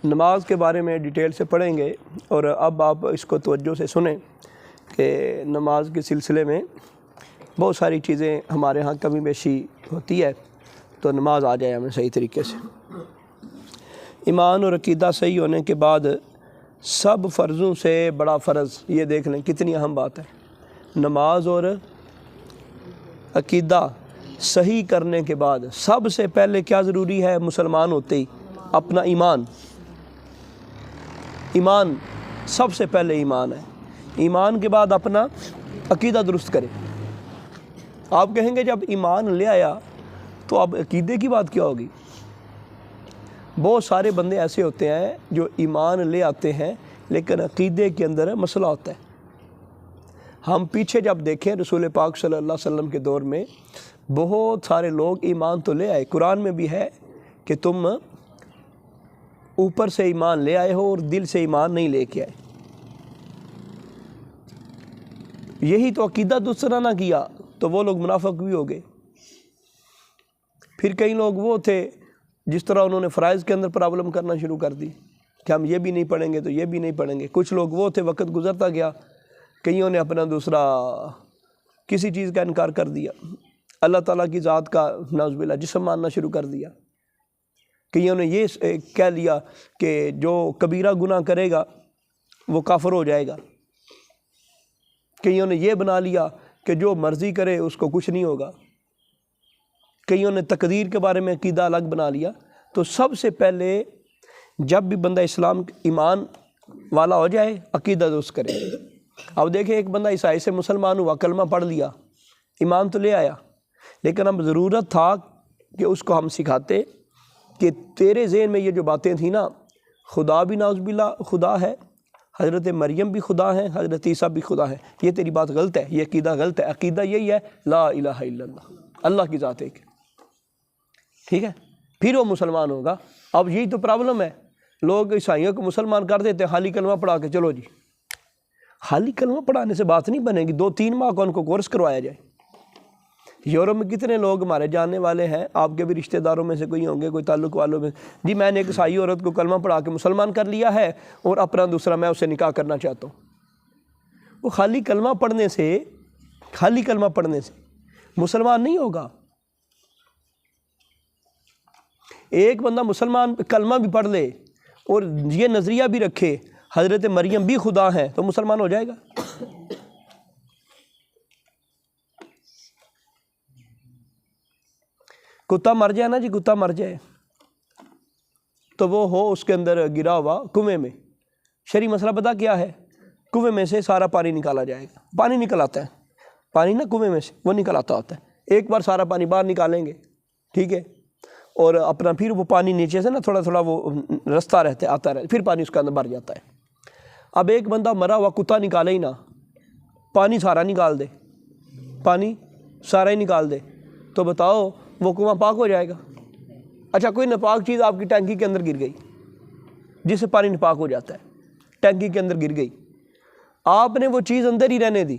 نماز کے بارے میں ڈیٹیل سے پڑھیں گے، اور اب آپ اس کو توجہ سے سنیں کہ نماز کے سلسلے میں بہت ساری چیزیں ہمارے ہاں کمی بیشی ہوتی ہے، تو نماز آ جائے ہمیں صحیح طریقے سے۔ ایمان اور عقیدہ صحیح ہونے کے بعد سب فرضوں سے بڑا فرض، یہ دیکھ لیں کتنی اہم بات ہے، نماز اور عقیدہ صحیح کرنے کے بعد سب سے پہلے کیا ضروری ہے مسلمان ہوتے ہی؟ اپنا ایمان سب سے پہلے ایمان ہے۔ ایمان کے بعد اپنا عقیدہ درست کرے۔ آپ کہیں گے جب ایمان لے آیا تو اب عقیدے کی بات کیا ہوگی؟ بہت سارے بندے ایسے ہوتے ہیں جو ایمان لے آتے ہیں لیکن عقیدے کے اندر مسئلہ ہوتا ہے۔ ہم پیچھے جب دیکھیں رسول پاک صلی اللہ علیہ وسلم کے دور میں بہت سارے لوگ ایمان تو لے آئے، قرآن میں بھی ہے کہ تم اوپر سے ایمان لے آئے ہو اور دل سے ایمان نہیں لے کے آئے۔ یہی تو عقیدہ دوسرا نہ کیا تو وہ لوگ منافق بھی ہو گئے۔ پھر کئی لوگ وہ تھے جس طرح انہوں نے فرائض کے اندر پرابلم کرنا شروع کر دی کہ ہم یہ بھی نہیں پڑھیں گے تو یہ بھی نہیں پڑھیں گے۔ کچھ لوگ وہ تھے، وقت گزرتا گیا کئیوں نے اپنا دوسرا کسی چیز کا انکار کر دیا، اللہ تعالیٰ کی ذات کا نعوذ باللہ جسم ماننا شروع کر دیا۔ کئیوں نے یہ کہہ لیا کہ جو کبیرہ گناہ کرے گا وہ کافر ہو جائے گا۔ کئیوں نے یہ بنا لیا کہ جو مرضی کرے اس کو کچھ نہیں ہوگا۔ کئیوں نے تقدیر کے بارے میں عقیدہ الگ بنا لیا۔ تو سب سے پہلے جب بھی بندہ اسلام ایمان والا ہو جائے عقیدہ درست کرے۔ اب دیکھیں ایک بندہ عیسائی سے مسلمان ہوا، کلمہ پڑھ لیا، ایمان تو لے آیا، لیکن اب ضرورت تھا کہ اس کو ہم سکھاتے کہ تیرے ذہن میں یہ جو باتیں تھیں نا، خدا بھی نعوذ باللہ خدا ہے، حضرت مریم بھی خدا ہے، حضرت عیسیٰ بھی خدا ہے، یہ تیری بات غلط ہے، یہ عقیدہ غلط ہے۔ عقیدہ یہی ہے لا الہ الا اللہ، اللہ کی ذات ایک ہے، ٹھیک ہے؟ پھر وہ مسلمان ہوگا۔ اب یہی تو پرابلم ہے، لوگ عیسائیوں کو مسلمان کر دیتے ہیں خالی کلمہ پڑھا کے، چلو جی۔ خالی کلمہ پڑھانے سے بات نہیں بنے گی، 2-3 ماہ کا ان کو کورس کروایا جائے۔ یورپ میں کتنے لوگ ہمارے جاننے والے ہیں، آپ کے بھی رشتہ داروں میں سے کوئی ہوں گے، کوئی تعلق والوں میں، جی میں نے ایک عیسائی عورت کو کلمہ پڑھا کے مسلمان کر لیا ہے اور اپنا دوسرا میں اسے نکاح کرنا چاہتا ہوں۔ وہ خالی کلمہ پڑھنے سے مسلمان نہیں ہوگا۔ ایک بندہ مسلمان کلمہ بھی پڑھ لے اور یہ نظریہ بھی رکھے حضرت مریم بھی خدا ہے تو مسلمان ہو جائے گا؟ کتا مر جائے نا جی، کتا مر جائے تو وہ ہو اس کے اندر گرا ہوا کنویں میں، شرعی مسئلہ پتہ کیا ہے؟ کنویں میں سے سارا پانی نکالا جائے گا۔ پانی نکل آتا ہے، پانی نا کنویں میں سے وہ نکل آتا ہوتا ہے، ایک بار سارا پانی باہر نکالیں گے، ٹھیک ہے، اور اپنا پھر وہ پانی نیچے سے نا تھوڑا تھوڑا وہ رستہ رہتا ہے، آتا رہتا ہے، پھر پانی اس کے اندر بھر جاتا ہے۔ اب ایک بندہ مرا ہوا کتا نکالے ہی نہ، پانی سارا نکال دے، پانی سارا ہی نکال دے، تو بتاؤ وہ کنواں پاک ہو جائے گا؟ اچھا کوئی ناپاک چیز آپ کی ٹینکی کے اندر گر گئی، جس سے پانی ناپاک ہو جاتا ہے، ٹینکی کے اندر گر گئی، آپ نے وہ چیز اندر ہی رہنے دی،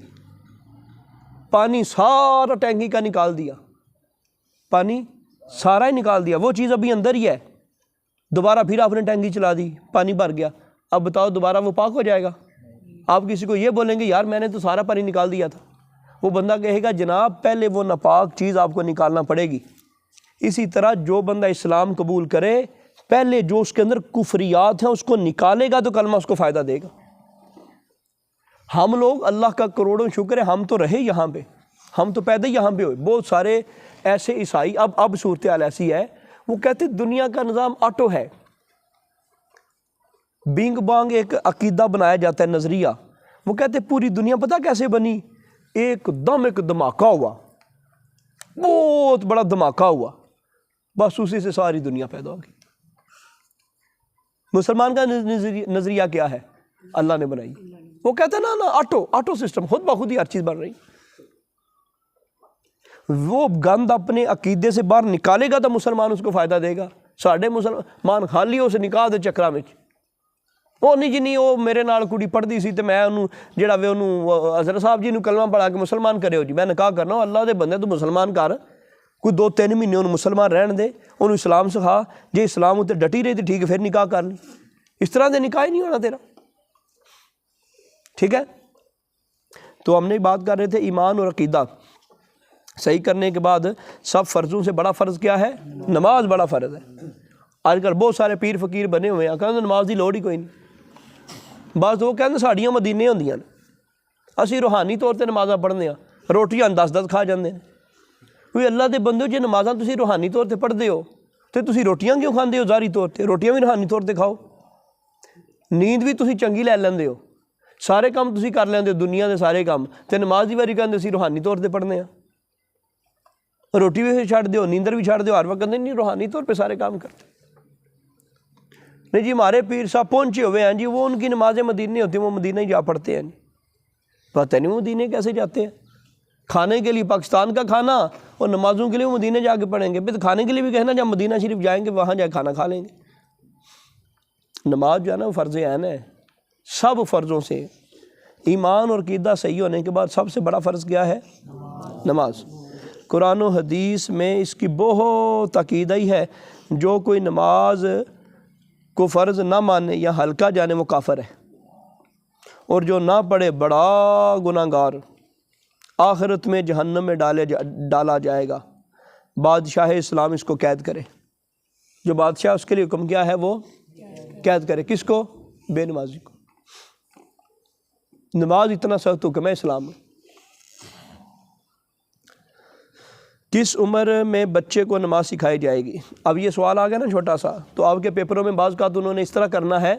پانی سارا ٹینکی کا نکال دیا، پانی سارا ہی نکال دیا، وہ چیز ابھی اندر ہی ہے، دوبارہ پھر آپ نے ٹینکی چلا دی، پانی بھر گیا، اب بتاؤ دوبارہ وہ پاک ہو جائے گا؟ آپ کسی کو یہ بولیں گے یار میں نے تو سارا پانی نکال دیا تھا، وہ بندہ کہے گا جناب پہلے وہ ناپاک چیز آپ کو نکالنا پڑے گی۔ اسی طرح جو بندہ اسلام قبول کرے پہلے جو اس کے اندر کفریات ہیں اس کو نکالے گا تو کلمہ اس کو فائدہ دے گا۔ ہم لوگ اللہ کا کروڑوں شکر ہے ہم تو رہے یہاں پہ، ہم تو پیدا یہاں پہ ہوئے۔ بہت سارے ایسے عیسائی اب صورتحال ایسی ہے، وہ کہتے دنیا کا نظام آٹو ہے، بینگ بانگ ایک عقیدہ بنایا جاتا ہے، نظریہ، وہ کہتے پوری دنیا پتہ کیسے بنی؟ ایک دھماکہ ہوا، بہت بڑا دھماکہ ہوا، بس اسی سے ساری دنیا پیدا ہوگی۔ مسلمان کا نظریہ کیا ہے؟ اللہ نے بنائی، وہ کہتا ہے نا آٹو سسٹم، خود بخود ہی ہر چیز بن رہی۔ وہ گند اپنے عقیدے سے باہر نکالے گا تو مسلمان اس کو فائدہ دے گا۔ ساڑھے مسلمان خالی اسے نکاح دے چکرا میں وہ نہیں جی نہیں وہ میرے نال کڑی پڑھتی سی تو میں انہوں جڑا وے انہوں حضرت صاحب جی نو کلمہ پڑھا کے مسلمان کرے ہو جی، میں نکاح کرنا ہوں، اللہ دے بندے تو مسلمان کر، کوئی 2-3 مہینے انہوں مسلمان رہن دے، انہوں اسلام سکھا، جے اسلام اتنے ڈٹی رہی تو ٹھیک ہے پھر نکاح کر لی۔ اس طرح سے نکاح نہیں ہونا تیرا. ٹھیک ہے. تو ہم نے بات کر رہے تھے ایمان اور عقیدہ صحیح کرنے کے بعد سب فرضوں سے بڑا فرض کیا ہے؟ نماز بڑا فرض ہے. آج کل بہت سارے پیر فقیر بنے ہوئے ہیں کہتے نماز کی لوڑ ہی کوئی نہیں. بعض وہ کہتے ساڑیاں مدینے ہوندیاں نے, اسی روحانی طور تے نمازاں پڑھنے ہاں, روٹیاں 10 کھا جاندے ہیں. کوئی اللہ دے بندے جے نمازاں تسی روحانی طور تے پڑھدے ہو تے تسی روٹیاں کیوں کھاندے ہو ظاہری طور تے؟ روٹیاں بھی روحانی طور تے کھاؤ. نیند بھی تسی چنگی لے لیندے ہو, سارے کام تسی کر لیندے ہو دنیا دے سارے کام, تے نماز دی واری کہندے اسی روحانی طور تے پڑھنے ہاں. روٹی بھی چھڑ دیو, نیندر بھی چھڑ دیو, ہر وقت کہندے نہیں روحانی طور پہ سارے کام کرتے. نہیں جی ہمارے پیر صاحب پہنچے ہوئے ہیں جی, وہ ان کی نمازیں مدینے ہوتی ہیں, وہ مدینہ ہی جا پڑھتے ہیں. پتہ نہیں وہ مدینے کیسے جاتے ہیں. کھانے کے لیے پاکستان کا کھانا اور نمازوں کے لیے وہ مدینے جا کے پڑھیں گے. پھر کھانے کے لیے بھی کہنا جب مدینہ شریف جائیں گے وہاں جا کھانا کھا لیں گے. نماز جو ہے نا وہ فرض عین ہے. سب فرضوں سے ایمان اور عقیدہ صحیح ہونے کے بعد سب سے بڑا فرض کیا ہے؟ نماز. قرآن و حدیث میں اس کی بہت تاکید ہی ہے. جو کوئی نماز کو فرض نہ مانے یا ہلکا جانے وہ کافر ہے, اور جو نہ پڑھے بڑا گناہ گار, آخرت میں جہنم میں ڈالا جائے گا. بادشاہ اسلام اس کو قید کرے. جو بادشاہ اس کے لیے حکم کیا ہے وہ قید کرے. کس کو؟ بے نمازی کو. نماز اتنا سخت حکم ہے اسلام میں. کس عمر میں بچے کو نماز سکھائی جائے گی؟ اب یہ سوال آ گیا نا چھوٹا سا, تو آپ کے پیپروں میں بعض کا تو انہوں نے اس طرح کرنا ہے,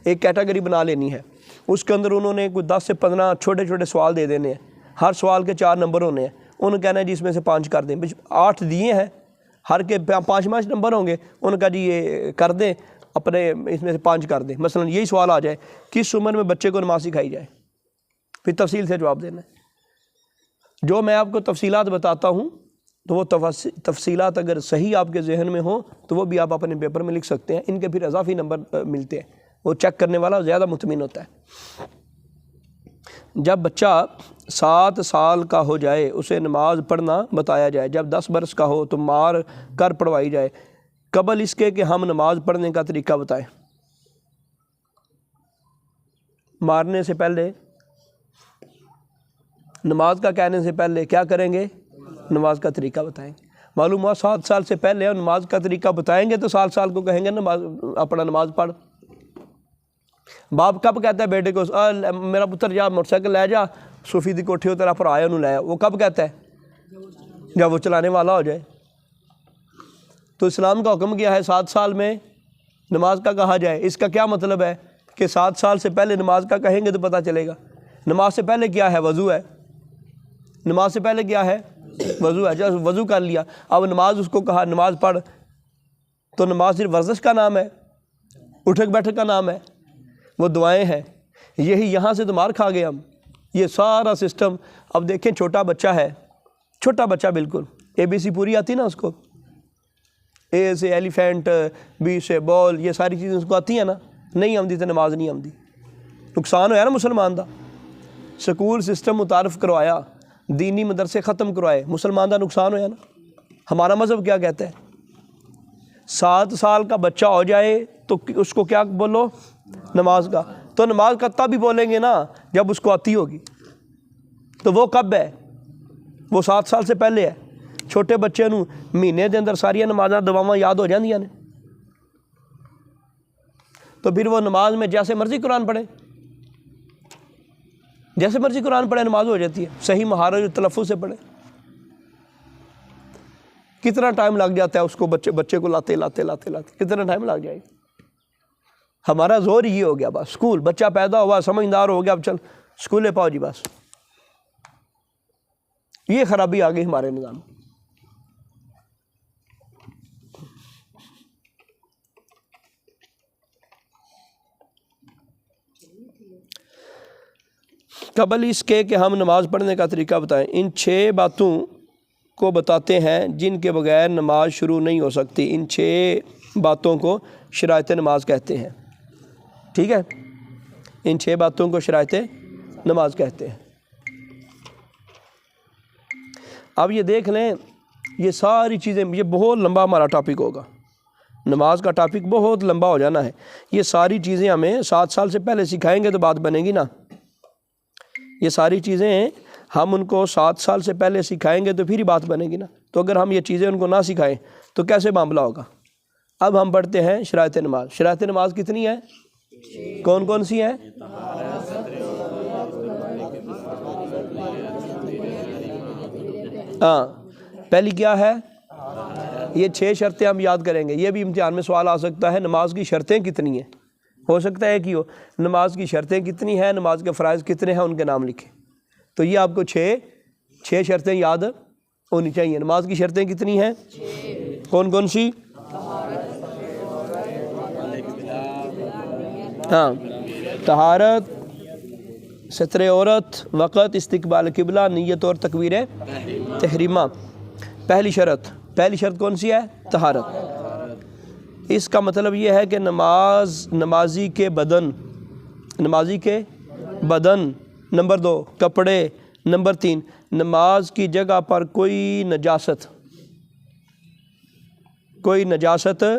ایک کیٹیگری بنا لینی ہے, اس کے اندر انہوں نے کوئی 10 سے 15 چھوٹے چھوٹے سوال دے دینے ہیں. ہر سوال کے 4 نمبر ہونے ہیں. انہوں نے کہنا ہے جی اس میں سے 5 کر دیں. 8 دیے ہیں, ہر کے 5 نمبر ہوں گے. انہوں نے کہا جی یہ کر دیں, اپنے اس میں سے 5 کر دیں. مثلا یہی سوال آ جائے کس عمر میں بچے کو نماز سکھائی جائے, پھر تفصیل سے جواب دینا ہے. جو میں آپ کو تفصیلات بتاتا ہوں تو وہ تفصیلات اگر صحیح آپ کے ذہن میں ہوں تو وہ بھی آپ اپنے پیپر میں لکھ سکتے ہیں. ان کے پھر اضافی نمبر ملتے ہیں, وہ چیک کرنے والا زیادہ مطمئن ہوتا ہے. جب بچہ 7 سال کا ہو جائے اسے نماز پڑھنا بتایا جائے. جب 10 برس کا ہو تو مار کر پڑھوائی جائے. قبل اس کے کہ ہم نماز پڑھنے کا طریقہ بتائیں. مارنے سے پہلے, نماز کا کہنے سے پہلے کیا کریں گے؟ نماز کا طریقہ بتائیں گے. معلوم ہوا 7 سال سے پہلے اور نماز کا طریقہ بتائیں گے تو 7 سال کو کہیں گے اپنا نماز پڑھ. باپ کب کہتا ہے بیٹے کو میرا پتر جا موٹر سائیکل لے جا صوفی دی کوٹھی ہو تیرا پر آیا انہوں لے آیا؟ وہ کب کہتا ہے؟ جب وہ چلانے والا ہو جائے. تو اسلام کا حکم کیا ہے 7 سال میں نماز کا کہا جائے. اس کا کیا مطلب ہے کہ 7 سال سے پہلے نماز کا کہیں گے تو پتہ چلے گا. نماز سے پہلے کیا ہے؟ وضو ہے. نماز سے پہلے کیا ہے؟ وضو ہے. جب وضو کر لیا اب نماز اس کو کہا نماز پڑھ, تو نماز صرف ورزش کا نام ہے, اٹھک بیٹھک کا نام ہے, وہ دعائیں ہیں. یہی یہاں سے تو مار کھا گئے ہم. یہ سارا سسٹم اب دیکھیں, چھوٹا بچہ ہے, چھوٹا بچہ بالکل ABC پوری آتی نا اس کو, A سے ایلیفینٹ, B سے بال, یہ ساری چیزیں اس کو آتی ہیں نا. نہیں آمدی تو نماز نہیں آمدی. نقصان ہوا نا مسلمان دا. سکول سسٹم متعارف کروایا, دینی مدرسے ختم کروائے, مسلمان دا نقصان ہویا نا. ہمارا مذہب کیا کہتا ہے؟ 7 سال کا بچہ ہو جائے تو اس کو کیا بولو؟ نماز کا. تو نماز کا تب بھی بولیں گے نا جب اس کو آتی ہوگی. تو وہ کب ہے؟ وہ 7 سال سے پہلے ہے. چھوٹے بچے نو مہینے دے اندر ساری نمازاں دعاواں یاد ہو جاندیاں نے, تو پھر وہ نماز میں جیسے مرضی قرآن پڑھے, جیسے مرضی قرآن پڑھے نماز ہو جاتی ہے. صحیح مہارت اور تلفظ سے پڑھے. کتنا ٹائم لگ جاتا ہے اس کو بچے کو لاتے کتنا ٹائم لگ جائے گا. ہمارا زور یہ ہو گیا, بس سکول, بچہ پیدا ہوا سمجھدار ہو گیا, اب چل سکولے پاؤ جی, بس یہ خرابی آ گئی ہمارے نظام میں. قبل اس کے کہ ہم نماز پڑھنے کا طریقہ بتائیں. ان 6 باتوں کو بتاتے ہیں جن کے بغیر نماز شروع نہیں ہو سکتی. ان 6 باتوں کو شرائط نماز کہتے ہیں. ٹھیک ہے, ان 6 باتوں کو شرائط نماز کہتے ہیں. اب یہ دیکھ لیں, یہ ساری چیزیں, یہ بہت لمبا ہمارا ٹاپک ہوگا. نماز کا ٹاپک بہت لمبا ہو جانا ہے. یہ ساری چیزیں ہمیں 7 سال سے پہلے سکھائیں گے تو بات بنے گی نا. یہ ساری چیزیں ہم ان کو 7 سال سے پہلے سکھائیں گے تو پھر ہی بات بنے گی نا. تو اگر ہم یہ چیزیں ان کو نہ سکھائیں تو کیسے معاملہ ہوگا. اب ہم پڑھتے ہیں شرائط نماز. شرائط نماز کتنی ہے؟ کون کون سی ہیں؟ ہاں پہلی کیا ہے؟ یہ 6 شرطیں ہم یاد کریں گے. یہ بھی امتحان میں سوال آ سکتا ہے نماز کی شرطیں کتنی ہیں. ہو سکتا ہے کہ ہو نماز کی شرطیں کتنی ہیں، نماز کے فرائض کتنے ہیں، ان کے نام لکھیں. تو یہ آپ کو 6 شرطیں یاد ہونی چاہیے. نماز کی شرطیں کتنی ہیں؟ کون کون سی؟ ہاں طہارت، ستر عورت، وقت، استقبال قبلہ، نیت اور تکبیر تحریمہ. پہلی شرط کون سی ہے؟ طہارت. اس کا مطلب یہ ہے کہ نمازی کے بدن، نمبر 2 کپڑے، نمبر 3 نماز کی جگہ پر کوئی نجاست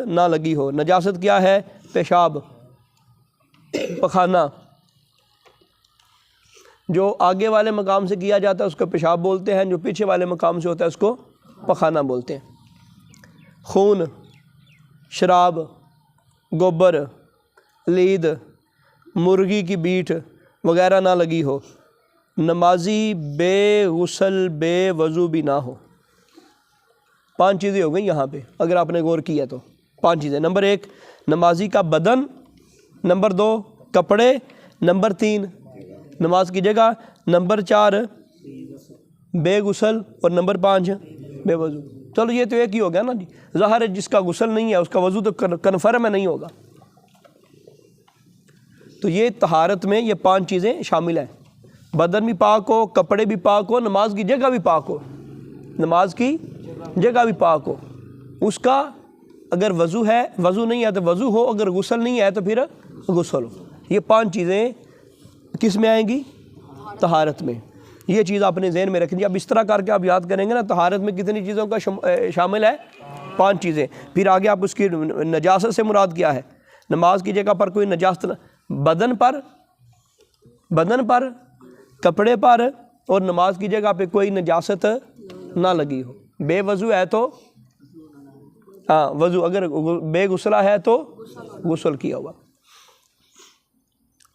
نہ لگی ہو. نجاست کیا ہے؟ پیشاب، پخانہ. جو آگے والے مقام سے کیا جاتا ہے اس کو پیشاب بولتے ہیں، جو پیچھے والے مقام سے ہوتا ہے اس کو پخانہ بولتے ہیں. خون، شراب، گوبر، لید، مرغی کی بیٹ وغیرہ نہ لگی ہو. نمازی بے غسل بے وضو بھی نہ ہو. 5 چیزیں ہو گئیں یہاں پہ اگر آپ نے غور کیا تو. 5 چیزیں. نمبر 1 نمازی کا بدن، نمبر 2 کپڑے، نمبر 3 نماز کی جگہ، نمبر 4 بے غسل اور نمبر 5 بے وضو. چلو یہ تو ایک ہی ہو گیا نا جی. ظاہر ہے جس کا غسل نہیں ہے اس کا وضو تو کنفرم ہے نہیں ہوگا. تو یہ طہارت میں یہ 5 چیزیں شامل ہیں. بدن بھی پاک ہو، کپڑے بھی پاک ہو، نماز کی جگہ بھی پاک ہو. نماز کی جگہ بھی پاک ہو. اس کا اگر وضو ہے، وضو نہیں ہے تو وضو ہو، اگر غسل نہیں ہے تو پھر غسل ہو. یہ 5 چیزیں کس میں آئیں گی؟ طہارت میں. یہ چیز آپ نے ذہن میں رکھنی. اب اس طرح کر کے آپ یاد کریں گے نا طہارت میں کتنی چیزوں کا شامل ہے؟ 5 چیزیں. پھر آگے آپ اس کی نجاست سے مراد کیا ہے؟ نماز کی جگہ پر کوئی نجاست بدن پر، کپڑے پر اور نماز کی جگہ پہ کوئی نجاست نہ لگی ہو. بے وضو ہے تو وضو، اگر بے غسلہ ہے تو غسل کیا ہوا.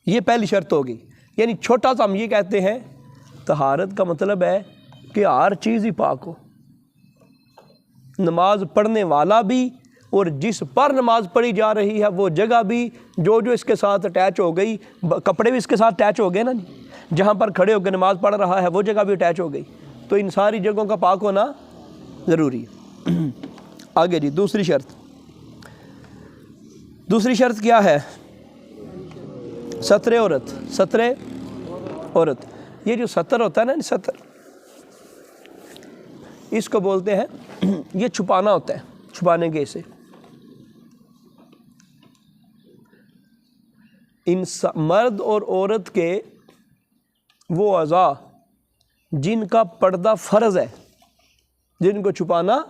یہ پہلی شرط ہوگی. یعنی چھوٹا سا ہم یہ کہتے ہیں طہارت کا مطلب ہے کہ ہر چیز ہی پاک ہو. نماز پڑھنے والا بھی اور جس پر نماز پڑھی جا رہی ہے وہ جگہ بھی، جو اس کے ساتھ اٹیچ ہو گئی. کپڑے بھی اس کے ساتھ اٹیچ ہو گئے نا جی. جہاں پر کھڑے ہو کے نماز پڑھ رہا ہے وہ جگہ بھی اٹیچ ہو گئی. تو ان ساری جگہوں کا پاک ہونا ضروری ہے. آگے جی دوسری شرط کیا ہے؟ ستر عورت. یہ جو ستر ہوتا ہے نا، ستر اس کو بولتے ہیں، یہ چھپانا ہوتا ہے. چھپانے کے اسے مرد اور عورت کے وہ اعضاء جن کا پردہ فرض ہے، جن کو چھپانا،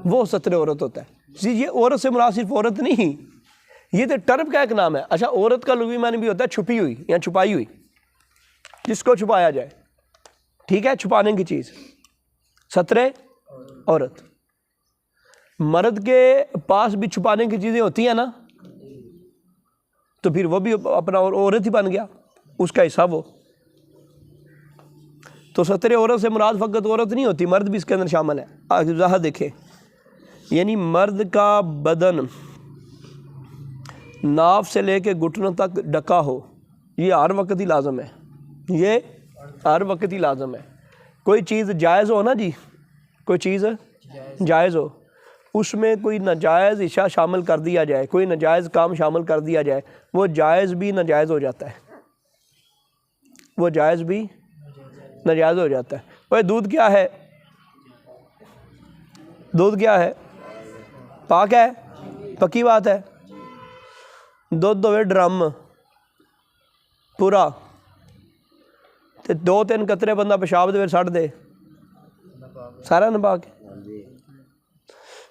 وہ ستر عورت ہوتا ہے. یہ عورت سے مراد صرف عورت نہیں، یہ تو ٹرم کا ایک نام ہے. اچھا عورت کا لغوی معنی بھی ہوتا ہے چھپی ہوئی یا چھپائی ہوئی، جس کو چھپایا جائے. ٹھیک ہے، چھپانے کی چیز ستر عورت. مرد کے پاس بھی چھپانے کی چیزیں ہوتی ہیں نا، تو پھر وہ بھی اپنا عورت ہی بن گیا، اس کا حصہ وہ. تو ستر عورت سے مراد فقط عورت نہیں ہوتی، مرد بھی اس کے اندر شامل ہے. وضاحت دیکھیں، یعنی مرد کا بدن ناف سے لے کے گھٹنوں تک ڈھکا ہو، یہ ہر وقت ہی لازم ہے. یہ ہر وقت ہی لازم ہے. کوئی چیز جائز ہو نا جی، کوئی چیز جائز ہو، اس میں کوئی ناجائز اشیاء شامل کر دیا جائے، کوئی ناجائز کام شامل کر دیا جائے، وہ جائز بھی ناجائز ہو جاتا ہے. وہ جائز بھی ناجائز ہو جاتا ہے. بھائی دودھ کیا ہے؟ دودھ کیا ہے؟ پاک ہے، پکی بات ہے. دودھ دوے ڈرم پورا تے 2-3 قطرے بندہ پیشاب دے سٹ دے، سارا ناپاک ہے.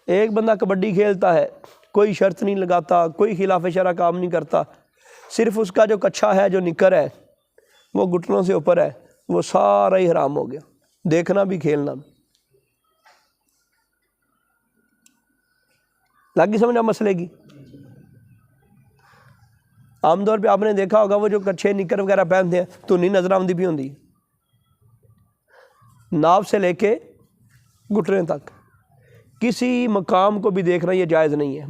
ایک بندہ کبڈی کھیلتا ہے، کوئی شرط نہیں لگاتا، کوئی خلاف شرع کام نہیں کرتا، صرف اس کا جو کچھا ہے، جو نکر ہے، وہ گھٹنوں سے اوپر ہے، وہ سارا ہی حرام ہو گیا، دیکھنا بھی کھیلنا بھی۔ لگی سمجھا مسئلے کی؟ عام طور پہ آپ نے دیکھا ہوگا وہ جو کچھے نکر وغیرہ پہنتے ہیں تو نہیں نظر آمدی بھی ہوتی، ناف سے لے کے گھٹنے تک کسی مقام کو بھی دیکھنا یہ جائز نہیں ہے۔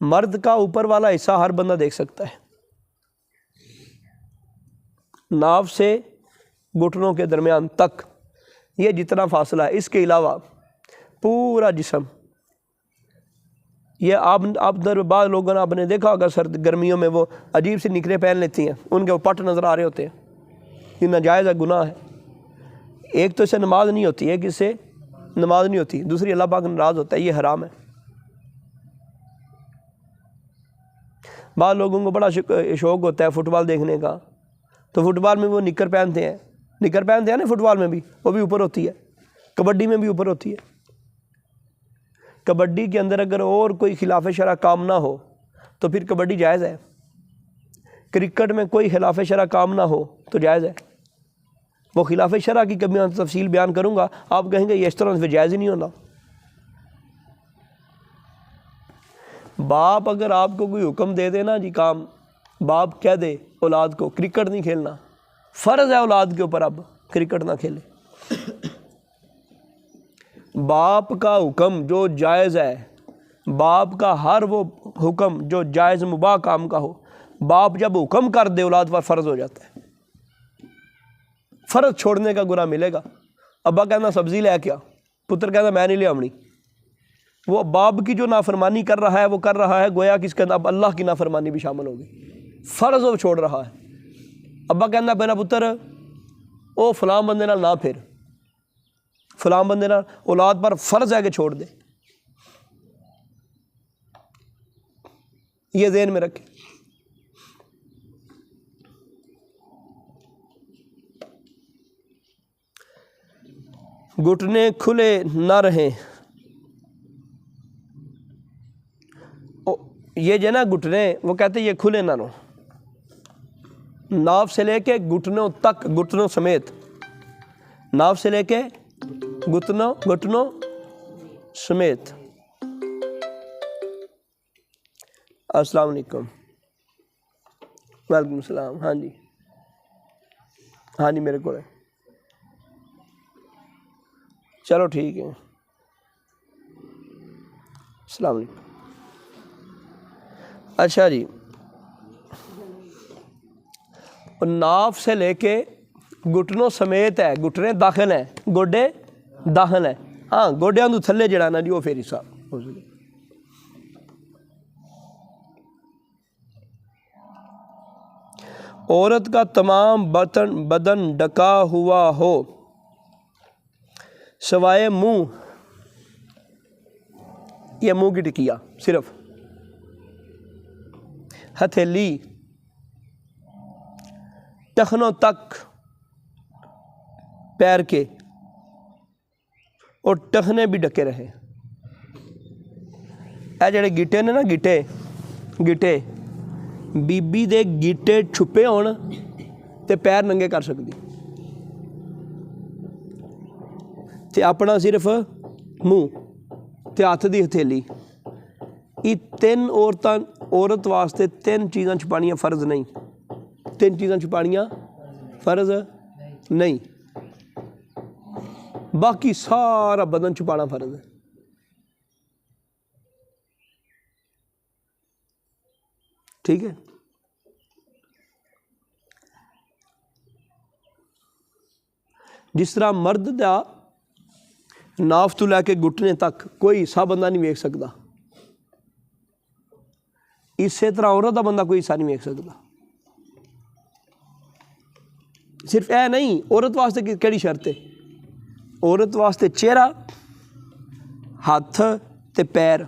مرد کا اوپر والا حصہ ہر بندہ دیکھ سکتا ہے، ناف سے گھٹنوں کے درمیان تک یہ جتنا فاصلہ ہے، اس کے علاوہ پورا جسم۔ یہ آپ در بعض لوگوں نے آپ نے دیکھا ہوگا سرد گرمیوں میں وہ عجیب سی نکریں پہن لیتی ہیں، ان کے وہ پٹ نظر آ رہے ہوتے ہیں، یہ ناجائز ہے، گناہ ہے۔ ایک تو اس سے نماز نہیں ہوتی، ایک اس سے نماز نہیں ہوتی، دوسری اللہ پاک ناراض ہوتا ہے، یہ حرام ہے۔ بعض لوگوں کو بڑا شوق ہوتا ہے فٹ بال دیکھنے کا، تو فٹ بال میں وہ نکر پہنتے ہیں نا، فٹ بال میں بھی وہ بھی اوپر ہوتی ہے، کبڈی میں بھی اوپر ہوتی ہے۔ کبڈی کے اندر اگر اور کوئی خلاف شرع کام نہ ہو تو پھر کبڈی جائز ہے، کرکٹ میں کوئی خلاف شرع کام نہ ہو تو جائز ہے۔ وہ خلاف شرع کی کبھی میں تفصیل بیان کروں گا، آپ کہیں گے یہ اس طرح سے جائز ہی نہیں ہونا۔ باپ اگر آپ کو کوئی حکم دے دے نا جی کام، باپ کہہ دے اولاد کو کرکٹ نہیں کھیلنا، فرض ہے اولاد کے اوپر اب کرکٹ نہ کھیلے۔ باپ کا حکم جو جائز ہے، باپ کا ہر وہ حکم جو جائز مباح کام کا ہو، باپ جب حکم کر دے اولاد پر فرض ہو جاتا ہے، فرض چھوڑنے کا گناہ ملے گا۔ ابا کہنا سبزی لے کے آ، پتر کہنا میں نہیں لے آمنی، وہ باپ کی جو نافرمانی کر رہا ہے وہ کر رہا ہے، گویا کہ اس کے اندر اب اللہ کی نافرمانی بھی شامل ہوگی، فرض وہ چھوڑ رہا ہے۔ ابا کہنا میرا پتر او فلاں بندے نال نہ پھر، فلاں بندے نال، اولاد پر فرض ہے کہ چھوڑ دے، یہ ذہن میں رکھے۔ گھٹنے کھلے نہ رہیں، یہ جو نا گھٹنے وہ کہتے ہیں یہ کھلے نہ رہو، ناف سے لے کے گھٹنوں تک، گھٹنوں سمیت، ناف سے لے کے گھٹنوں سمیت۔ السلام علیکم۔ وعلیکم السلام۔ ہاں جی میرے کو ہے، چلو ٹھیک ہے، السلام علیکم۔ اچھا جی، ناف سے لے کے گھٹنوں سمیت ہے، گھٹنے داخل ہیں، گوڈے داخل ہیں، ہاں گوڈیاں تو تھلے جڑا نا جی وہ پھر حصہ۔ عورت کا تمام بدن ڈھکا ہوا ہو سوائے منہ، یہ منہ کی ٹکیا، صرف ہتھیلی ٹخنوں تک پیر کے، اور ٹخنے بھی ڈھکے رہے۔ اے جڑے گیٹے نے نا، گیٹے بی بی دے گیٹے چھپے ہون تے پیر ننگے کر سکتی، تے اپنا صرف منہ تے ہاتھ دی ہتھیلی، یہ تین عورت واسطے تین چیزاں چھپانیاں فرض نہیں، تین چیزاں چھپانیاں فرض نہیں، باقی سارا بدن چھپانا فرض ہے۔ ٹھیک ہے، جس طرح مرد دا ناف تو لے کے گھٹنے تک کوئی حصہ بندہ نہیں ویکھ سکتا، اسی طرح عورت دا بندہ کوئی حصہ نہیں ویکھ سکتا۔ صرف اے نہیں، عورت واسطے کیڑی شرط ہے؟ عورت واسطے چہرہ، ہاتھ تے پیر،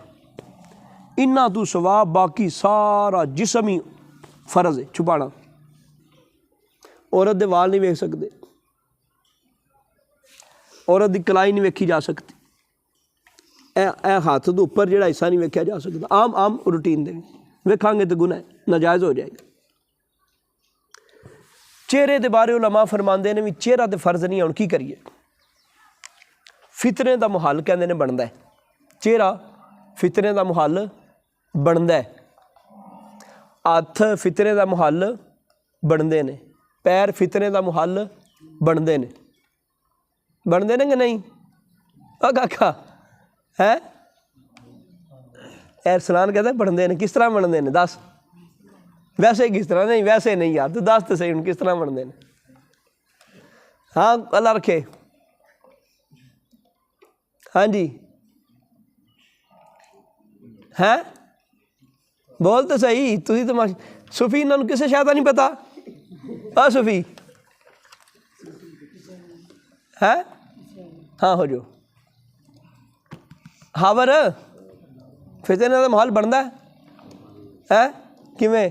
انہاں تو سوا باقی سارا جسم ہی فرض ہے چھپانا۔ عورت دے وال نہیں ویکھ سکتے، عورت دی کلائی نہیں ویکھی جا سکتی، ਇਹ ਹੱਥ ਦੇ ਉੱਪਰ ਜਿਹੜਾ ਹਿੱਸਾ ਨਹੀਂ ਵੇਖਿਆ ਜਾ ਸਕਦਾ, ਆਮ ਰੂਟੀਨ ਦੇ ਵਿੱਚ ਵੇਖਾਂਗੇ ਤਾਂ ਗੁਨਾਹ ਹੈ, ਨਾਜਾਇਜ਼ ਹੋ ਜਾਏਗਾ। ਚਿਹਰੇ ਦੇ ਬਾਰੇ ਉਲਮਾ ਫਰਮਾਉਂਦੇ ਨੇ ਵੀ ਚਿਹਰਾ ਤੇ ਫਰਜ਼ ਨਹੀਂ, ਹੁਣ ਕੀ ਕਰੀਏ। ਫਿਤਨੇ ਦਾ ਮੁਹੱਲ ਕਹਿੰਦੇ ਨੇ ਬਣਦਾ ਹੈ, ਚਿਹਰਾ ਫਿਤਨੇ ਦਾ ਮੁਹੱਲ ਬਣਦਾ ਹੈ। ਹੱਥ ਫਿਤਨੇ ਦਾ ਮੁਹੱਲ ਬਣਦੇ ਨੇ, ਪੈਰ ਫਿਤਨੇ ਦਾ ਮੁਹੱਲ ਬਣਦੇ ਨੇ ਕਿ ਨਹੀਂ? ਕਾਕਾ ਹੈ ਐਰਸਲਾਨ ਕਹਿੰਦਾ ਬਣਦੇ ਨੇ। ਕਿਸ ਤਰ੍ਹਾਂ ਬਣਦੇ ਨੇ ਦੱਸ? ਵੈਸੇ ਕਿਸ ਤਰ੍ਹਾਂ? ਨਹੀਂ ਵੈਸੇ ਨਹੀਂ ਯਾਰ, ਤੂੰ ਦੱਸ ਤਾਂ ਸਹੀ ਹੁਣ ਕਿਸ ਤਰ੍ਹਾਂ ਬਣਦੇ ਨੇ। ਹਾਂ ਅੱਲਾ ਰੱਖੇ। ہاں جی ہے بول تو صحیح تسی تو صوفی انہوں کسے شاید نہیں پتا صوفی ہے ہاں ہو جو ہاور فتنے کا ماحول بنتا ہے کیویں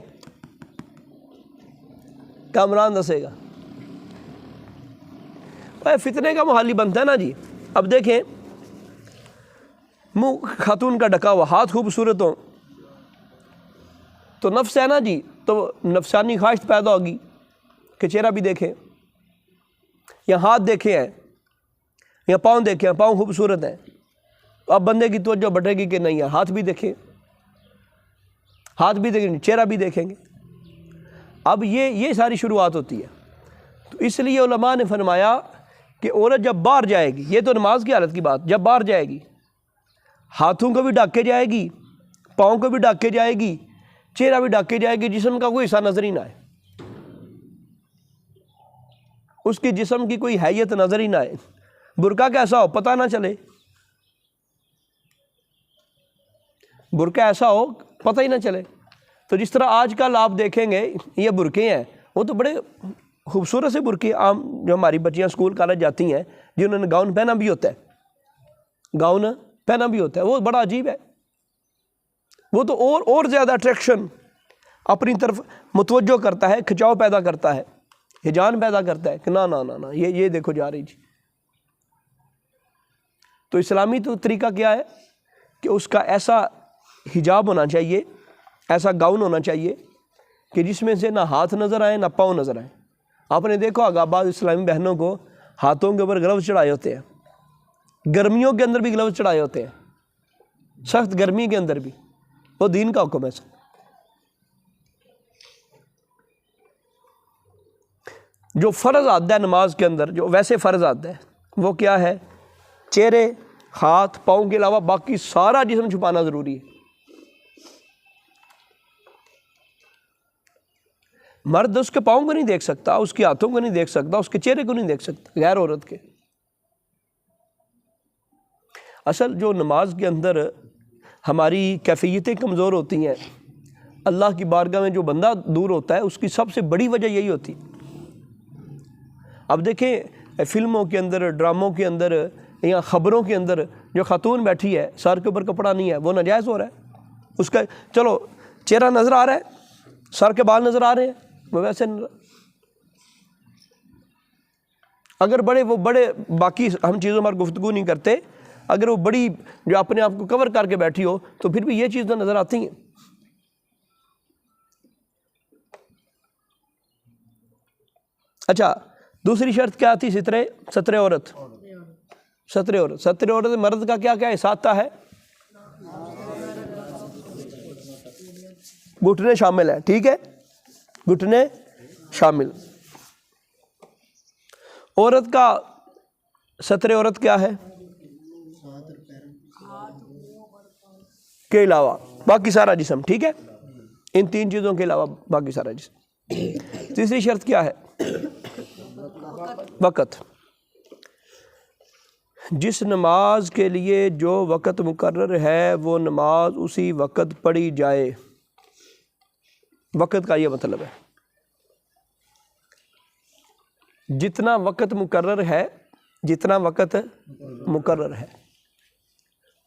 کامران دسے گا فتنے کا ماحول ہی بنتا ہے نا جی۔ اب دیکھیں منہ خاتون کا ڈھکا ہوا، ہاتھ خوبصورت ہوں تو نفس ہے نا جی، تو نفسانی خواہش پیدا ہوگی کہ چہرہ بھی دیکھیں، یا ہاتھ دیکھے ہیں یا پاؤں دیکھے ہیں، پاؤں خوبصورت ہیں، اب بندے کی توجہ بٹھے گی کہ نہیں یار ہاتھ بھی دیکھیں، ہاتھ بھی دیکھیں چہرہ بھی دیکھیں گے۔ اب یہ ساری شروعات ہوتی ہے۔ تو اس لیے علماء نے فرمایا کہ عورت جب باہر جائے گی، یہ تو نماز کی حالت کی بات، جب باہر جائے گی ہاتھوں کو بھی ڈھک کے جائے گی، پاؤں کو بھی ڈھک کے جائے گی، چہرہ بھی ڈھک کے جائے گی، جسم کا کوئی حصہ نظر ہی نہ آئے، اس کی جسم کی کوئی حیت نظر ہی نہ آئے، برقع کیسا ہو پتہ نہ چلے، برقع ایسا ہو پتہ ہی نہ چلے۔ تو جس طرح آج کل آپ دیکھیں گے یہ برقعے ہیں، وہ تو بڑے خوبصورت سے برقعے عام جو ہماری بچیاں اسکول کالج جاتی ہیں جنہوں نے گاؤن پہنا بھی ہوتا ہے، گاؤن پہنا بھی ہوتا ہے، وہ بڑا عجیب ہے، وہ تو اور زیادہ اٹریکشن اپنی طرف متوجہ کرتا ہے، کھچاؤ پیدا کرتا ہے، ہجان پیدا کرتا ہے کہ نہ یہ دیکھو جا رہی جی۔ تو اسلامی تو طریقہ کیا ہے کہ اس کا ایسا حجاب ہونا چاہیے، ایسا گاؤن ہونا چاہیے کہ جس میں سے نہ ہاتھ نظر آئے نہ پاؤں نظر آئے۔ آپ نے دیکھا ہوگا بعض اسلامی بہنوں کو ہاتھوں کے اوپر گلوز چڑھائے ہوتے ہیں، گرمیوں کے اندر بھی گلوز چڑھائے ہوتے ہیں، سخت گرمی کے اندر بھی، وہ دین کا حکم ہے سر۔ جو فرض آتا ہے نماز کے اندر، جو ویسے فرض آتا ہے وہ کیا ہے؟ چہرے، ہاتھ، پاؤں کے علاوہ باقی سارا جسم چھپانا ضروری ہے۔ مرد اس کے پاؤں کو نہیں دیکھ سکتا، اس کے ہاتھوں کو نہیں دیکھ سکتا، اس کے چہرے کو نہیں دیکھ سکتا غیر عورت کے۔ اصل جو نماز کے اندر ہماری کیفیتیں کمزور ہوتی ہیں، اللہ کی بارگاہ میں جو بندہ دور ہوتا ہے، اس کی سب سے بڑی وجہ یہی ہوتی ہے۔ اب دیکھیں فلموں کے اندر، ڈراموں کے اندر یا خبروں کے اندر جو خاتون بیٹھی ہے سر کے اوپر کپڑا نہیں ہے، وہ ناجائز ہو رہا ہے، اس کا چلو چہرہ نظر آ رہا ہے، سر کے بال نظر آ رہے ہیں، وہ ویسے اگر وہ بڑے باقی ہم چیزوں پر گفتگو نہیں کرتے، اگر وہ بڑی جو اپنے آپ کو کور کر کے بیٹھی ہو تو پھر بھی یہ چیزیں نظر آتی ہیں۔ اچھا دوسری شرط کیا تھی؟ ستر عورت مرد کا کیا احساطہ ہے؟ گھٹنے شامل ہے، ٹھیک ہے، گھٹنے شامل۔ عورت کا ستر عورت کیا ہے؟ کے علاوہ باقی سارا جسم، ٹھیک ہے، ان تین چیزوں کے علاوہ باقی سارا جسم۔ تیسری شرط کیا ہے؟ وقت۔ جس نماز کے لیے جو وقت مقرر ہے وہ نماز اسی وقت پڑھی جائے، وقت کا یہ مطلب ہے جتنا وقت مقرر ہے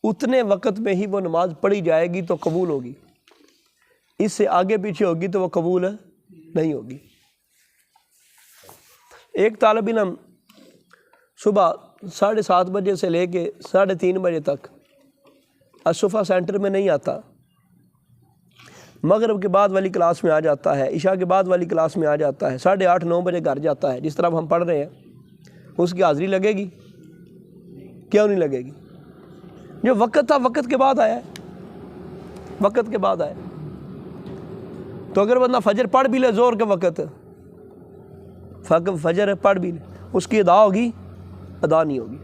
اتنے وقت میں ہی وہ نماز پڑھی جائے گی تو قبول ہوگی، اس سے آگے پیچھے ہوگی تو وہ قبول نہیں ہوگی۔ ایک طالب علم صبح 7:30 بجے سے لے کے 3:30 بجے تک الصفا سینٹر میں نہیں آتا، مغرب کے بعد والی کلاس میں آ جاتا ہے، عشاء کے بعد والی کلاس میں آ جاتا ہے، 8:30 9 بجے گھر جاتا ہے، جس طرح ہم پڑھ رہے ہیں، اس کی حاضری لگے گی؟ کیوں نہیں لگے گی؟ جو وقت تھا وقت کے بعد آیا ہے، وقت کے بعد آیا۔ تو اگر بندہ فجر پڑھ بھی لے زور کے وقت، فجر پڑھ بھی لے، اس کی ادا ہوگی؟ ادا نہیں ہوگی،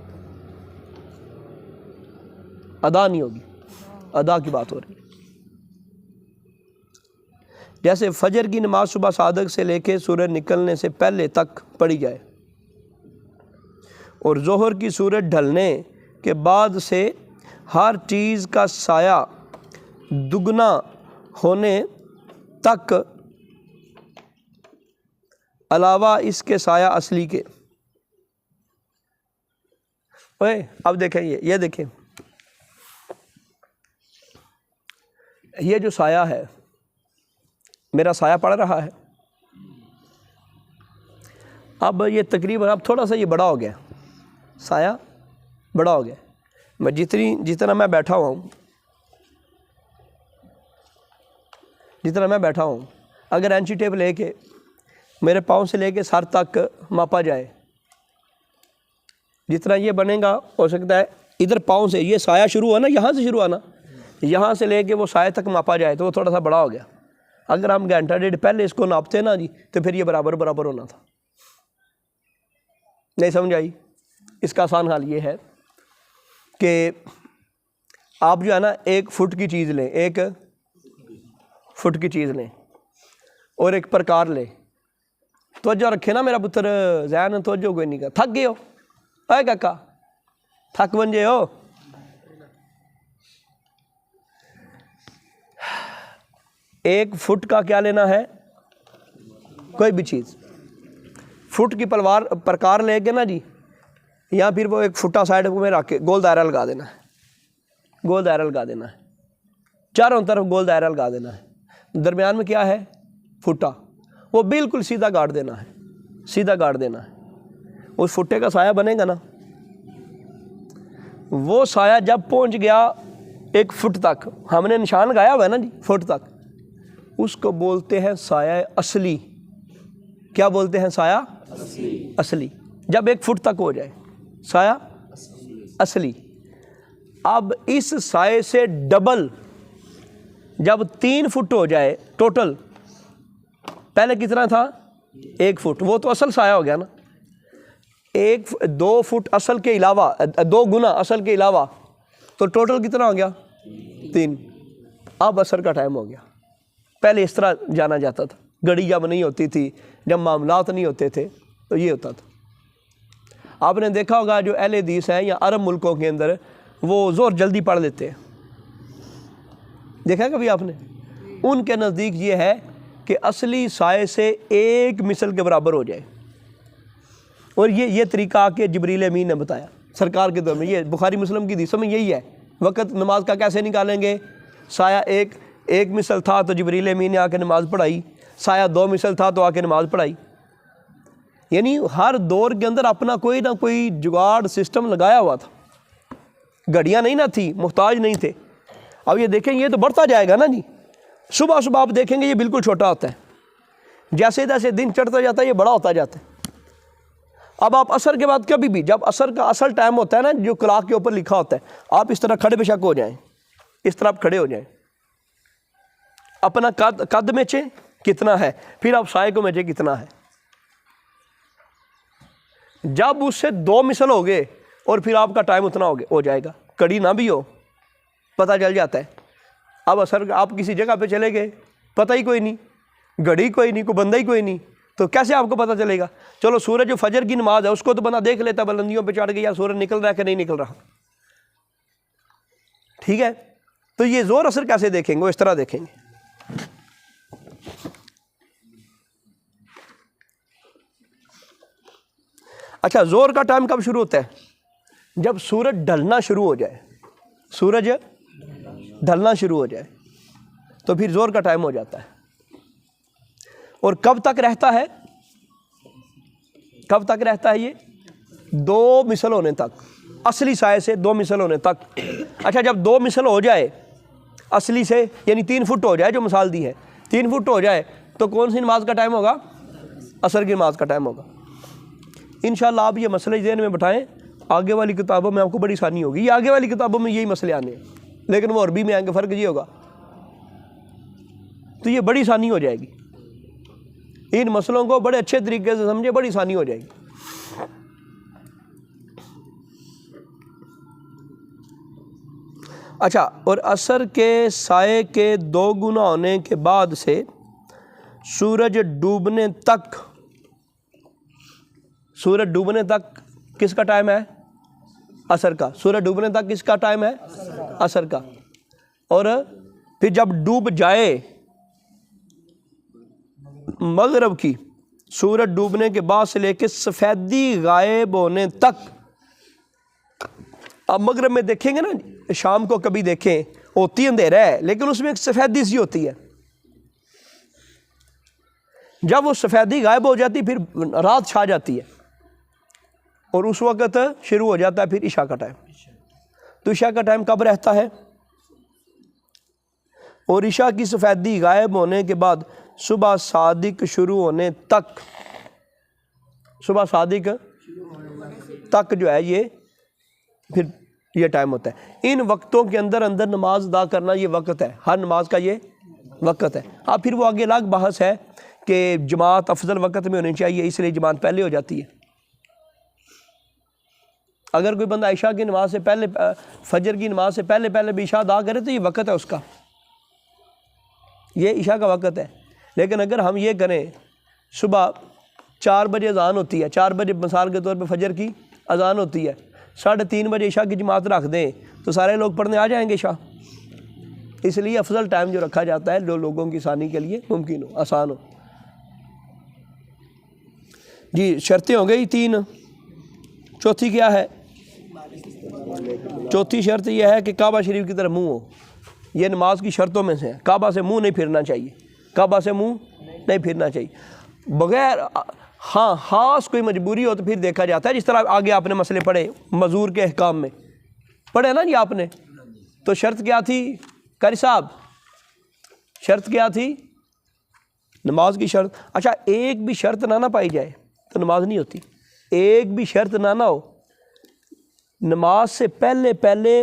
ادا نہیں ہوگی، ادا کی بات ہو رہی ہے۔ جیسے فجر کی نماز صبح صادق سے لے کے سورج نکلنے سے پہلے تک پڑھی جائے، اور ظہر کی سورج ڈھلنے کے بعد سے ہر چیز کا سایہ دگنا ہونے تک علاوہ اس کے سایہ اصلی کے۔ اب دیکھیں یہ دیکھیں، یہ جو سایہ ہے، میرا سایہ پڑ رہا ہے، اب یہ تقریباً اب تھوڑا سا یہ بڑا ہو گیا، سایہ بڑا ہو گیا، میں جتنا میں بیٹھا ہوں، اگر انچی ٹیپ لے کے میرے پاؤں سے لے کے سر تک ماپا جائے، جتنا یہ بنے گا، ہو سکتا ہے ادھر پاؤں سے یہ سایہ شروع ہوا نا، یہاں سے شروع ہوا نا، یہاں سے لے کے وہ سایہ تک ماپا جائے تو وہ تھوڑا سا بڑا ہو گیا۔ اگر ہم گھنٹہ ڈیڑھ پہلے اس کو ناپتے نا جی، تو پھر یہ برابر ہونا تھا۔ نہیں سمجھ آئی؟ اس کا آسان حال یہ ہے کہ آپ جو ہے نا 1 فٹ کی چیز لیں، 1 فٹ کی چیز لیں اور ایک پرکار لیں، توجہ رکھے نا میرا پتر، ذہن توجہ کوئی نہیں کر، تھک گئے ہو؟ اے کاکا تھک ونجے ہو؟ ایک فٹ کا کیا لینا ہے؟ کوئی بھی چیز، فٹ کی پرکار لے کے نا جی، یا پھر وہ 1 فٹا سائڈ میں رکھ کے گول دائرہ لگا دینا ہے، گول دائرہ لگا دینا ہے، چاروں طرف گول دائرہ لگا دینا ہے، درمیان میں کیا ہے؟ فٹا، وہ بالکل سیدھا گاڑ دینا ہے، سیدھا گاڑ دینا ہے، اس فٹے کا سایہ بنے گا نا، وہ سایہ جب پہنچ گیا 1 فٹ تک، ہم نے نشان لگایا ہوا ہے نا جی، فٹ تک، اس کو بولتے ہیں سایہ اصلی۔ کیا بولتے ہیں؟ سایہ اصلی۔ جب 1 فٹ تک ہو جائے سایہ اصلی۔ اب اس سائے سے ڈبل جب 3 فٹ ہو جائے ٹوٹل، پہلے کتنا تھا؟ 1 فٹ، وہ تو اصل سایہ ہو گیا نا، 2 فٹ اصل کے علاوہ، 2 گنا اصل کے علاوہ، تو ٹوٹل کتنا ہو گیا؟ 3۔ اب عصر کا ٹائم ہو گیا۔ پہلے اس طرح جانا جاتا تھا، گھڑی جب نہیں ہوتی تھی، جب معاملات نہیں ہوتے تھے تو یہ ہوتا تھا۔ آپ نے دیکھا ہوگا جو اہل حدیث ہیں یا عرب ملکوں کے اندر، وہ زور جلدی پڑھ لیتے ہیں، دیکھا کبھی آپ نے؟ ان کے نزدیک یہ ہے کہ اصلی سائے سے 1 مثل کے برابر ہو جائے، اور یہ طریقہ آ کے جبریل امین نے بتایا سرکار کے دور میں۔ یہ بخاری مسلم کی حدیثوں میں یہی ہے۔ وقت نماز کا کیسے نکالیں گے؟ سایہ ایک مثل تھا تو جبریل امین نے آ کے نماز پڑھائی، سایہ 2 مثل تھا تو آ کے نماز پڑھائی۔ یعنی ہر دور کے اندر اپنا کوئی نہ کوئی جگاڑ سسٹم لگایا ہوا تھا، گھڑیاں نہیں نہ تھی، محتاج نہیں تھے۔ اب یہ دیکھیں یہ تو بڑھتا جائے گا نا جی، صبح آپ دیکھیں گے یہ بالکل چھوٹا ہوتا ہے، جیسے جیسے دن چڑھتا جاتا ہے یہ بڑا ہوتا جاتا ہے۔ اب آپ عصر کے بعد کبھی بھی، جب عصر کا اصل ٹائم ہوتا ہے نا، جو کلاک کے اوپر لکھا ہوتا ہے، آپ اس طرح کھڑے بے شک ہو جائیں، اس طرح آپ کھڑے ہو جائیں، اپنا قد میچیں کتنا ہے، پھر آپ سائے کو میچیں کتنا ہے۔ جب اس سے 2 مثل ہو گئے اور پھر آپ کا ٹائم اتنا ہو جائے گا، کڑی نہ بھی ہو پتہ چل جاتا ہے۔ اب عصر آپ کسی جگہ پہ چلے گئے، پتہ ہی کوئی نہیں، گھڑی کوئی نہیں، کوئی بندہ ہی کوئی نہیں، تو کیسے آپ کو پتہ چلے گا؟ چلو سورج جو فجر کی نماز ہے اس کو تو بندہ دیکھ لیتا بلندیوں پہ چڑھ گیا، سورج نکل رہا ہے کہ نہیں نکل رہا، ٹھیک ہے؟ تو یہ زور اثر کیسے دیکھیں گے؟ وہ اس طرح دیکھیں گے۔ اچھا، زور کا ٹائم کب شروع ہوتا ہے؟ جب سورج ڈھلنا شروع ہو جائے، سورج ڈھلنا شروع ہو جائے تو پھر زور کا ٹائم ہو جاتا ہے۔ اور کب تک رہتا ہے؟ کب تک رہتا ہے یہ؟ 2 مثل ہونے تک۔ اصلی سائے سے 2 مثل ہونے تک۔ اچھا جب 2 مثل ہو جائے اصلی سے، یعنی 3 فٹ ہو جائے، جو مثال دی ہے 3 فٹ ہو جائے، تو کون سی نماز کا ٹائم ہوگا؟ عصر کی نماز کا ٹائم ہوگا۔ انشاءاللہ آپ یہ مسئلہ ذہن میں بٹھائیں، آگے والی کتابوں میں آپ کو بڑی آسانی ہوگی۔ یہ آگے والی کتابوں میں یہی مسئلے آنے ہیں، لیکن وہ عربی میں آئیں گے، فرق یہ ہوگا، تو یہ بڑی آسانی ہو جائے گی۔ ان مسئلوں کو بڑے اچھے طریقے سے سمجھے، بڑی آسانی ہو جائے گی۔ اچھا، اور عصر کے سائے کے 2 گنا ہونے کے بعد سے سورج ڈوبنے تک، سورج ڈوبنے تک کس کا ٹائم ہے؟ عصر کا۔ سورج ڈوبنے تک کس کا ٹائم ہے؟ عصر کا۔ اور پھر جب ڈوب جائے مغرب کی، سورج ڈوبنے کے بعد سے لے کے سفیدی غائب ہونے تک، اب مغرب میں دیکھیں گے نا، شام کو کبھی دیکھیں ہوتی اندھیرا ہے لیکن اس میں ایک سفیدی سی ہوتی ہے، جب وہ سفیدی غائب ہو جاتی پھر رات چھا جاتی ہے، اور اس وقت شروع ہو جاتا ہے پھر عشاء کا ٹائم۔ تو عشاء کا ٹائم کب رہتا ہے؟ اور عشاء کی سفیدی غائب ہونے کے بعد صبح صادق شروع ہونے تک، صبح صادق تک جو ہے یہ پھر یہ ٹائم ہوتا ہے۔ ان وقتوں کے اندر اندر نماز ادا کرنا یہ وقت ہے، ہر نماز کا یہ وقت ہے۔ اب پھر وہ آگے الگ بحث ہے کہ جماعت افضل وقت میں ہونی چاہیے، اس لیے جماعت پہلے ہو جاتی ہے۔ اگر کوئی بندہ عشاء کی نماز سے پہلے، فجر کی نماز سے پہلے بھی عشاء ادا کرے تو یہ وقت ہے اس کا، یہ عشاء کا وقت ہے۔ لیکن اگر ہم یہ کریں، صبح 4 بجے اذان ہوتی ہے، 4 بجے مثال کے طور پہ فجر کی اذان ہوتی ہے، 3:30 بجے عشاء کی جماعت رکھ دیں تو سارے لوگ پڑھنے آ جائیں گے عشاء۔ اس لیے افضل ٹائم جو رکھا جاتا ہے جو لوگوں کی آسانی کے لیے ممکن ہو، آسان ہو۔ جی شرطیں ہو گئی 3، چوتھی کیا ہے؟ چوتھی شرط یہ ہے کہ کعبہ شریف کی طرف منہ ہو، یہ نماز کی شرطوں میں سے ہے۔ کعبہ سے منہ نہیں پھرنا چاہیے، کعبہ سے منہ نہیں پھرنا چاہیے، بغیر ہاں خاص کوئی مجبوری ہو تو پھر دیکھا جاتا ہے، جس طرح آگے آپ نے مسئلے پڑھے معذور کے احکام میں پڑھے نا جی آپ نے۔ تو شرط کیا تھی قاری صاحب؟ شرط کیا تھی؟ نماز کی شرط۔ اچھا ایک بھی شرط نہ پائی جائے تو نماز نہیں ہوتی، ایک بھی شرط نہ ہو۔ نماز سے پہلے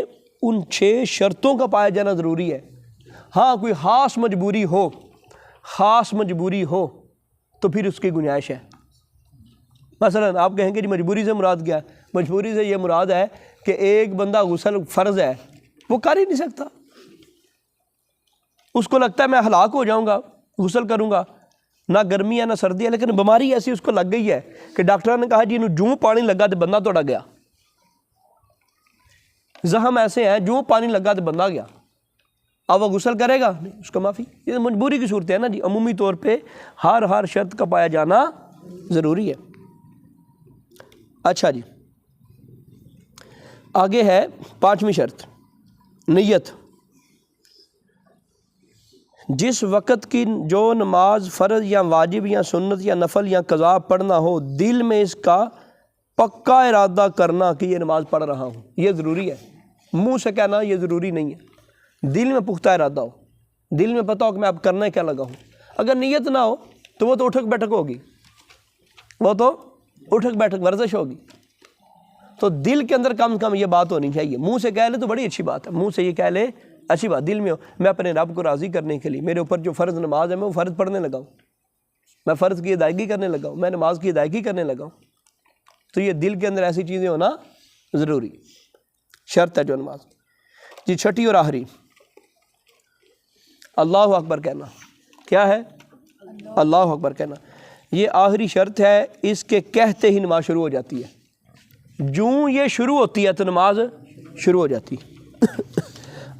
ان 6 شرطوں کا پایا جانا ضروری ہے۔ ہاں کوئی خاص مجبوری ہو، خاص مجبوری ہو تو پھر اس کی گنجائش ہے۔ مثلا آپ کہیں گے جی مجبوری سے مراد کیا ہے؟ مجبوری سے یہ مراد ہے کہ ایک بندہ غسل فرض ہے وہ کر ہی نہیں سکتا، اس کو لگتا ہے میں ہلاک ہو جاؤں گا غسل کروں گا، نہ گرمی ہے نہ سردی ہے، لیکن بیماری ایسی اس کو لگ گئی ہے کہ ڈاکٹر نے کہا جی انہوں جوں پانی لگا تو بندہ توڑا گیا، زخم ایسے ہیں جوں پانی لگا تو بندہ گیا، اب وہ غسل کرے گا نہیں، اس کو معافی۔ یہ مجبوری کی صورت ہے نا جی، عمومی طور پہ ہر شرط کا پایا جانا ضروری ہے۔ اچھا جی آگے ہے 5ویں شرط، نیت۔ جس وقت کی جو نماز فرض یا واجب یا سنت یا نفل یا قضا پڑھنا ہو، دل میں اس کا پکا ارادہ کرنا کہ یہ نماز پڑھ رہا ہوں، یہ ضروری ہے۔ منہ سے کہنا یہ ضروری نہیں ہے، دل میں پختہ ارادہ ہو، دل میں پتہ ہو کہ میں اب کرنا کیا لگا ہوں۔ اگر نیت نہ ہو تو وہ تو اٹھک بیٹھک ہوگی، وہ تو اٹھک بیٹھک ورزش ہوگی۔ تو دل کے اندر کم سے کم یہ بات ہونی چاہیے، منہ سے کہہ لے تو بڑی اچھی بات ہے، منہ سے یہ کہہ لے اچھی بات، دل میں ہو میں اپنے رب کو راضی کرنے کے لیے میرے اوپر جو فرض نماز ہے میں وہ فرض پڑھنے لگا ہوں، میں فرض کی ادائیگی کرنے لگا ہوں، میں نماز کی ادائیگی کرنے لگا ہوں۔ تو یہ دل کے اندر ایسی چیزیں ہونا ضروری شرط ہے جو نماز۔ جی 6ٹھی اور آخری، اللہ اکبر کہنا۔ کیا ہے؟ اللہ اکبر کہنا، یہ آخری شرط ہے، اس کے کہتے ہی نماز شروع ہو جاتی ہے، جوں یہ شروع ہوتی ہے تو نماز شروع ہو جاتی ہے۔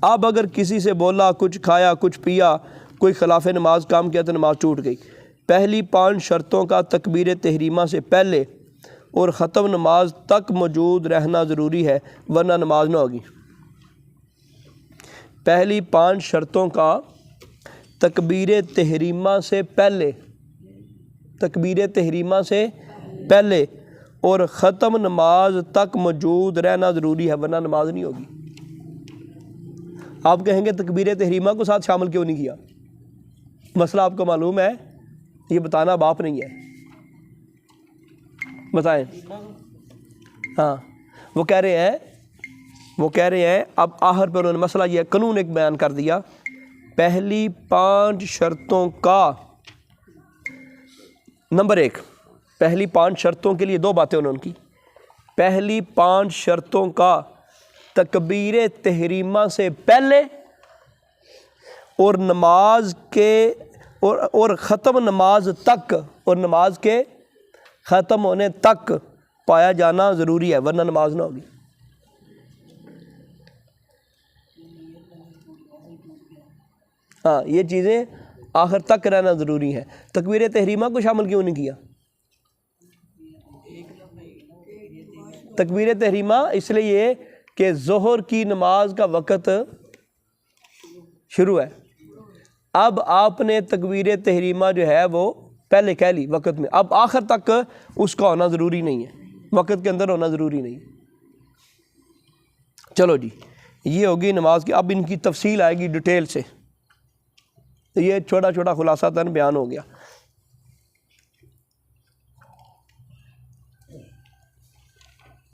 اب اگر کسی سے بولا، کچھ کھایا، کچھ پیا، کوئی خلاف نماز کام کیا تو نماز ٹوٹ گئی۔ پہلی 5 شرطوں کا تکبیر تحریمہ سے پہلے اور ختم نماز تک موجود رہنا ضروری ہے، ورنہ نماز نہ ہوگی۔ پہلی 5 شرطوں کا تکبیر تحریمہ سے پہلے، تکبیر تحریمہ سے پہلے اور ختم نماز تک موجود رہنا ضروری ہے، ورنہ نماز نہیں ہوگی۔ آپ کہیں گے تکبیر تحریمہ کو ساتھ شامل کیوں نہیں کیا؟ مسئلہ آپ کو معلوم ہے، یہ بتانا اب آپ نہیں ہے، بتائیں۔ ہاں وہ کہہ رہے ہیں اب آخر پہ انہوں نے مسئلہ یہ قانون ایک بیان کر دیا، پہلی 5 شرطوں کا نمبر 1، پہلی 5 شرطوں کے لیے 2 باتیں انہوں نے کی۔ پہلی 5 شرطوں کا تکبیر تحریمہ سے پہلے اور نماز کے اور ختم نماز تک، اور نماز کے ختم ہونے تک پایا جانا ضروری ہے، ورنہ نماز نہ ہوگی۔ ہاں یہ چیزیں آخر تک رہنا ضروری ہے۔ تکبیر تحریمہ کو شامل کیوں نہیں کیا؟ تکبیر تحریمہ اس لیے کہ ظہر کی نماز کا وقت شروع ہے، اب آپ نے تکبیر تحریمہ جو ہے وہ پہلے کہہ لی وقت میں، اب آخر تک اس کا ہونا ضروری نہیں ہے، وقت کے اندر ہونا ضروری نہیں۔ چلو جی، یہ ہوگی نماز کی، اب ان کی تفصیل آئے گی ڈیٹیل سے، یہ چھوٹا چھوٹا خلاصہ تن بیان ہو گیا۔